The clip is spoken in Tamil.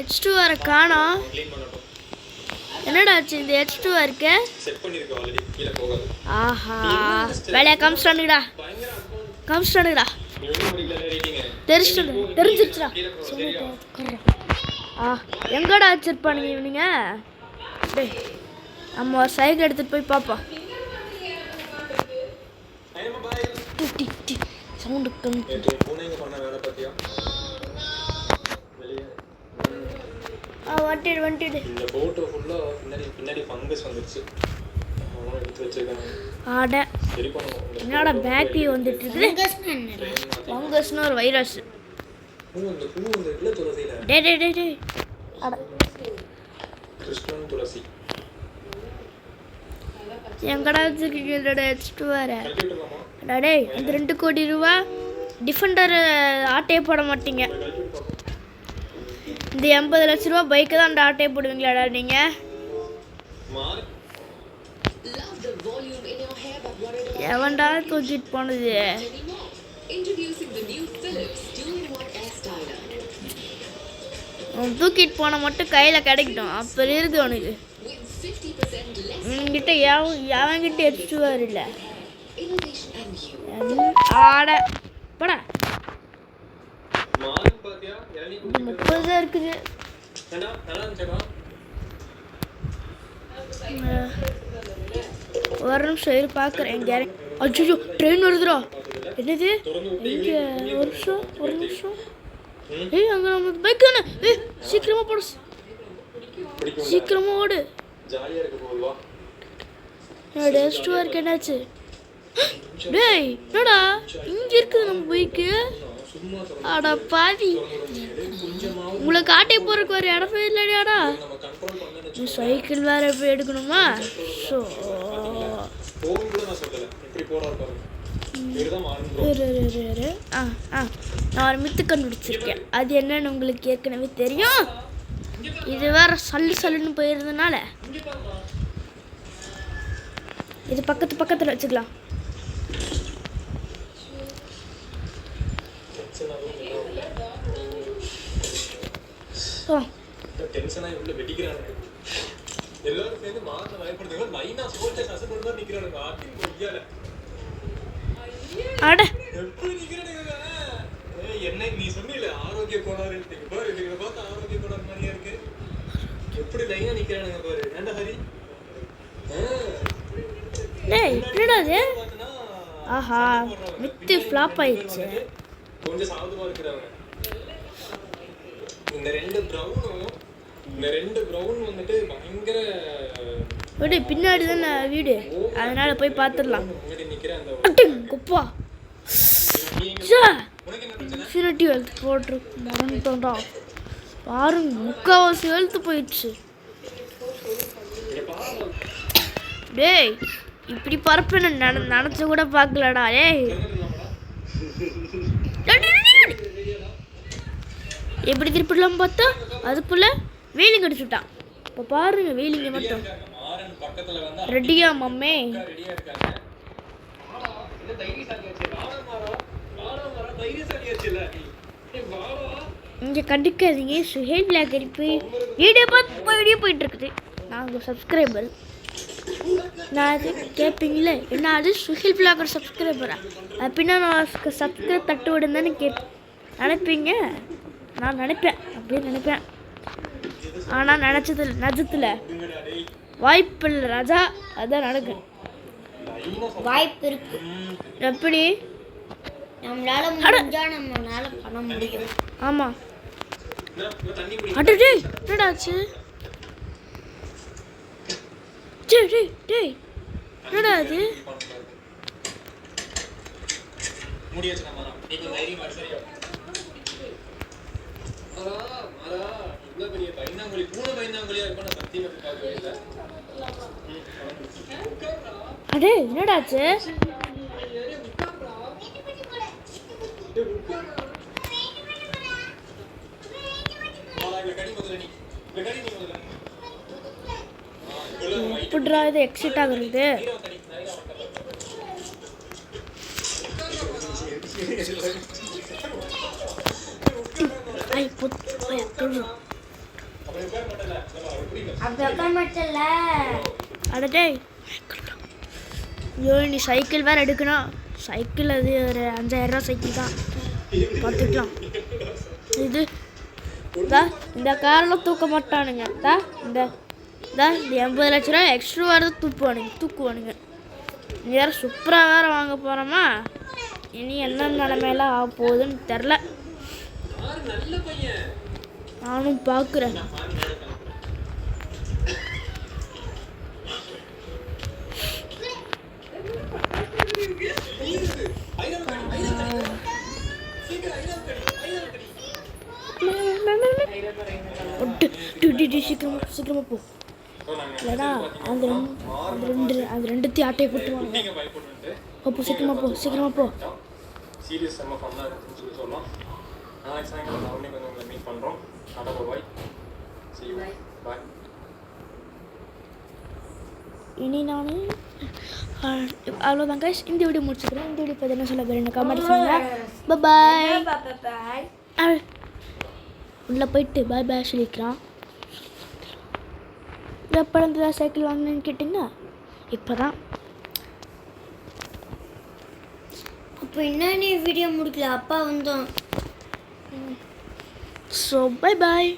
H2 வர காணோம். என்னடா ஆச்சு இந்த H2 இருக்கு? செட் பண்ணிருக்க ஆல்ரெடி கீழ போகாது. ஆஹா வேலைய காமிச்சானுடா. காமிச்சானுடா. தெரிஞ்சிருச்சுடா. எங்கடா வச்சிருப்பானுங்க இவனுங்க? டேய் நம்ம ஒரு சைக்கிள் எடுத்துட்டு போய் பாப்போம். சவுண்ட் கம்மி. பூனைங்க பண்ண வேலை பாத்தியா? வந்துடு. இந்த போட் ஃபுல்லா பின்னாடி ஃபங்கஸ் வந்துருச்சு. அவன் எடுத்து வச்சிருக்காங்க. ஆட. சரி பண்ணுவோம். என்னடா பேக்டீரியா வந்துட்டு இருக்கு. ஃபங்கஸ்னா ஒரு வைரஸ். இந்த பூ வந்து இல்ல துளசில. டேய். அட. கிருஷ்ணன் துளசி. எங்கடா வச்சிருக்கீங்க H2 வர? டேய் அந்த 2 கோடி ரூபா டிஃபெண்டர் ஆட்டையே போட மாட்டீங்க. இந்த 80 லட்ச ரூபா பைக்கு தான் அந்த ஆட்டையே போடுவீங்களாடா நீங்க? எவன்டா தூக்கிட்டு போனது? தூக்கிட்டு போன மட்டும் கையில கிடைக்கட்டும் அப்புறம் இருக்கு உனக்கு. உன்கிட்ட எவன்கிட்ட H2 இல்ல. ஆட போடா. 30 இருக்குது. ஒரு நிமிஷம் இரு பார்க்குறேன். அச்சோ ட்ரெயின் வருதுடா. என்னது இங்கே? ஒரு நிமிஷம். ஏய் அங்கே நம்ம பைக் தானே. சீக்கிரமா போடு. சீக்கிரமா ஓடு. H2 இருக்கு. என்னாச்சு? டேய் என்னடா இங்கே இருக்குது நம்ம பைக்கு? அட பாவி உங்களை காட்டே போறதுக்கு வேறு இடமே இல்லையாடா. சைக்கிள் வேற போய் எடுக்கணுமா? ஸோ நான் ஒரு மித்து கண்டுபிடிச்சிருக்கேன். அது என்னன்னு உங்களுக்கு ஏற்கனவே தெரியும். இது வேற சல்லுன்னு போயிருந்தனால இது பக்கத்தில் வச்சுக்கலாம். டென்ஷனா இவ்வளவு வெடிக்கிறானுங்க. எல்லாரும் சேர்ந்து மாத்த பயப்படுதுங்க. லைனா சோல்ஜர்ஸ் அசெம்பிள் நிக்கறானுங்க. ஆட்டின் கொய்யால. அட எப்படி நிக்கறானுங்க? என்ன நீ சொன்னீல ஆரோக்கிய கோளாறு இருக்கு பாரு. இதுல பார்த்தா ஆரோக்கிய கோளாறு மாதிரியா இருக்கு. எப்படி லைனா நிக்கறானுங்க பாரு. ஏண்டா ஹரி? டேய் என்னடா இது? ஆஹா மித்து ஃப்ளாப் ஆயிடுச்சு. கொஞ்சம் சாதுவா இருக்கறாங்க. இந்த ரெண்டு பிரவுன் வந்துட்டு பயங்கர வீடு பின்னாடி தானே வீடு, அதனால போய் பார்த்துடலாம். குப்பா இன்ஃபினிட்டி ஹெல்த் போட்டு மறந்துட்டோம்டா. பாருங்க முக்கால்வாசி ஹெல்த் போயிடுச்சு. டேய் இப்படி பரப்புன்னு நினச்சி கூட பார்க்கலடா. டேய் எப்படி திருப்பிடலாம் பார்த்தா அதுக்குள்ள வீலிங் அடிச்சுட்டான். இப்போ பாருங்க வீலிங்க மட்டும் ரெடியா மம்மே? இங்கே கண்டுக்காதீங்க. சுஹேல் பிளாக் அடிப்பு வீடியோ போயிட்டு இருக்குது. நாங்கள் சப்ஸ்கிரைபர். நான் அது கேட்பீங்களே என்ன அது சுஹேல் பிளாகர் சப்ஸ்கிரைபரா அப்படின்னா நான் சப்ஸ்கிரைப் தட்டு விடுந்தேன்னு நினைப்பீங்க. நான் நினைப்பேன் அப்படின்னு நினைப்பேன். ஆனால் நிஜத்தில் வாய்ப்பு இல்லை ராஜா. அதான் நடக்கும். வாய்ப்பு இருக்கு. எப்படி? நம்மளால பண்ண முடியும். ஆமாம். அடே என்னடாச்சு? டேய் என்னடா அது? அடே என்னடாச்சு? எப்படிடா இது எக்ஸிட் ஆகுறது? ஐ புத் அப்படி உட்கார மாட்டல நம்ம பிடிக்கும் அப்படி உட்கார மாட்டல. அட டேய் ஐயோ நீ சைக்கிள் வேறு எடுக்கணும். சைக்கிள் அது ஒரு 5000 ரூபா சைக்கிள் தான், பார்த்துக்கலாம். இது இந்த காரில் தூக்க மாட்டானுங்க. இந்த 80 லட்ச ரூபா எக்ஸ்ட்ரா வேறு தூக்குவானுங்க. நீ வேறு சூப்பராக வேறு வாங்க போகிறோமா? இனி என்ன நிலமையெல்லாம் ஆக போகுதுன்னு தெரில. நல்ல பையன். நானும் பார்க்குறேன். சீக்கிரமா போ. இல்லைடா அந்த ரெண்டுத்தையும் ஆட்டையை போட்டுவாங்க. நீங்க பயப்படுறது அப்போ சீக்கிரமா போ. சீரியஸ் செம்ம ஃபன்னா இருக்குன்னு சொல்லி சொல்லலாம். நாளைக்கு சாயங்காலம் 11 மணிக்கு வந்து உங்களை மீட் பண்ணுறோம். டாடா பாய். See you. Bye. இனி நான் அவ்வளோதான் கைஸ், இந்த வீடியோ முடிச்சுக்கிறேன். இந்த வீடியோ பற்றி என்ன சொல்ல போகிறேன் கமெண்ட் பண்ணுங்க. பாய். உள்ளே போயிட்டு பாய் சொல்லிக்கிறான். எப்போ தான் சைக்கிள் வாங்கினேன்னு கேட்டிங்கன்னா இப்போ தான். அப்போ என்ன நீ வீடியோ முடிக்கல, அப்பா வந்தோம். So bye.